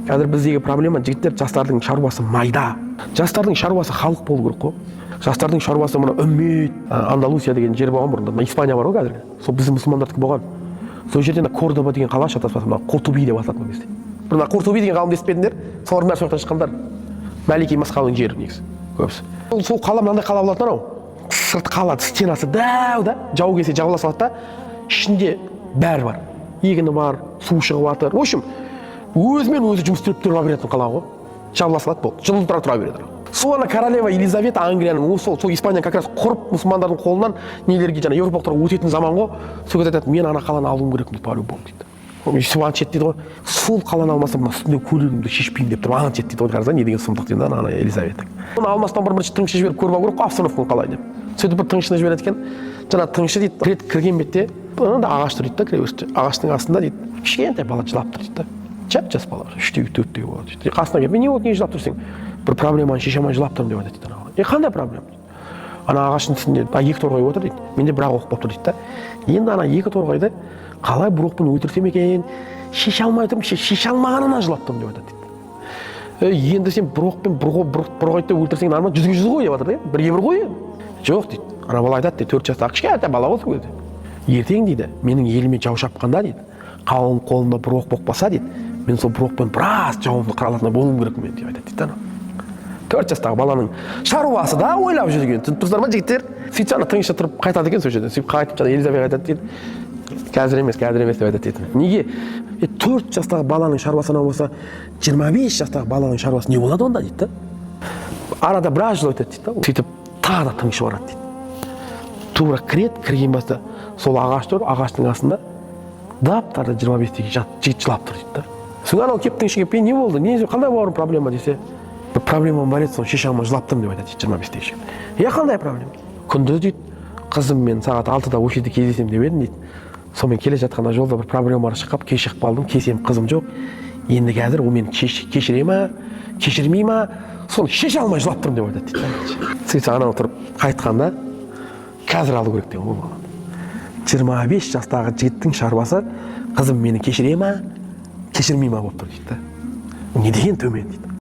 Қазір біздегі проблема жігіттер жастардың шаруасы майда. Жастардың шаруасы халық болу керек қой. Жастардың шаруасы мына үммет, Андалусия деген жер болған бұрында. Испания бар ғой қазір. Сол біздің мұсылмандардікі болған. Сол жерден Кордоба деген қала шатаспасам, мына Қортуби деп аталатын кезде. Мына Қортуби деген қаламды естіпедіңдер? Солардың бәрі сояқтан шыққандар. Мәлики Масқалың жері негізі көбісі. Сол қала мынандай қала болатын анау. Сырт қала, стенасы дәу да, жау келсе жабыла салады да, ішінде бәрі бар. Егіні бар, су шығып жатыр. В общем, өзімен өзі жұмыс істеп тұра беретін қала ғой. Жабыла салады болды, жылы тұра береді. Сол ана королева Елизавета Англияның сол Испания как раз құрып мұсылмандардың қолынан нелерге жаңа еуропалықтарға өтетін заман ғой. Сол кезде айтады, мен ана қаланы алуым керекпін деп по-любому дейді. Анчет дейді ғой, сол қаланы алмасам мына үстінде көлігімді шешпеймін деп тұр. Анчет дейді ғой, қараса не деген сұмдық дейді ана Елизавета. Оны алмастан бірінші тыңшы жіберіп көріп алу керек қой, обстановканы қалай деп. Сөйтіп бір тыңшыны жібереді екен. Жаңа тыңшы дейді, кірген бетте анда ағаш тұр дейді да, кіреберісте. Ағаштың астында дейді, кішкентай бала жылап тұр дейді да. Жап-жас бала, 3-тегі 4-тегі болады дейді. Қасына келіп, мен не жылап тұрсың? Бір проблеманы шеше алмай жылап тұрмын деп айтады дейді. Қандай проблема? Ана ағаштың үстінде 2 торғай отыр дейді. Менде бір ақ оқ болып тұр дейді да. Енді ана 2 торғайды қалай бір оқпен өлтірсем екен, шеше алмай тұрмын, шеше алмағанынан жылап тұрмын деп айтады дейді. Енді сен бір оқпен бір қойды өлтірсең нормально 100-ге 100 ғой деп жатыр да. Бірге бір ғой. Жоқ дейді. Ана бала айтады дейді, 4 жастағы кішкентай бала ғой сол кезде. Ертең дейді, менің еліме жау шапқанда дейді, қауым қолымда бір оқ боқпаса дейді, мен сол бір оқпен біраз жауымды қыра алатын болуым керекпін деп айтады дейді. 4 жастағы баланың шаруасы да ойлап жүрген. Тұрсыздар ма жігіттер? Сөйтсе ана тыңшы тұрып қайтады екен сол жерден. Сөйтіп қайтып жаңа Елизавета айтады дейді. Қазір емес деп айтады дейді. Неге? 4 жастағы баланың шаруасы анау болса, 25 жастағы баланың шаруасы не болады онда дейді. Арада біраз жыл өтеді дейді. Сөйтіп тағы да тыңшы барады дейді. Тура кірген баста сол ағаш тұр, ағаштың астында дап-тарды 25-тегі жігіт жылап тұр дейді. Содан анау кеп тыңшы келіп, не болды? Қандай бауырым проблема десе, бір проблемам бар еді, соны шеше алмай жылап тұрмын деп айтады 25-тегі жігіт. Қандай проблема? Күндіз дейді, қызым мен сағат 6-да осы жерде кездесем деп едім дейді. Сонымен келе жатқанда жолда бір проблемалар шығып, кешігіп қалдым, келсем қызым жоқ. Енді қазір ол мені кешіре ма, кешірмей ма, соны шеше алмай жылап тұрмын деп айтады дейді. Сөйтсе анау тұрып қайтқанда қазір алу керек деген ол. 25 жастағы жігіттің шаруасы қызым мені кешіре ма, кешірмей ма болып тұр дейді. Не деген төмен дейді.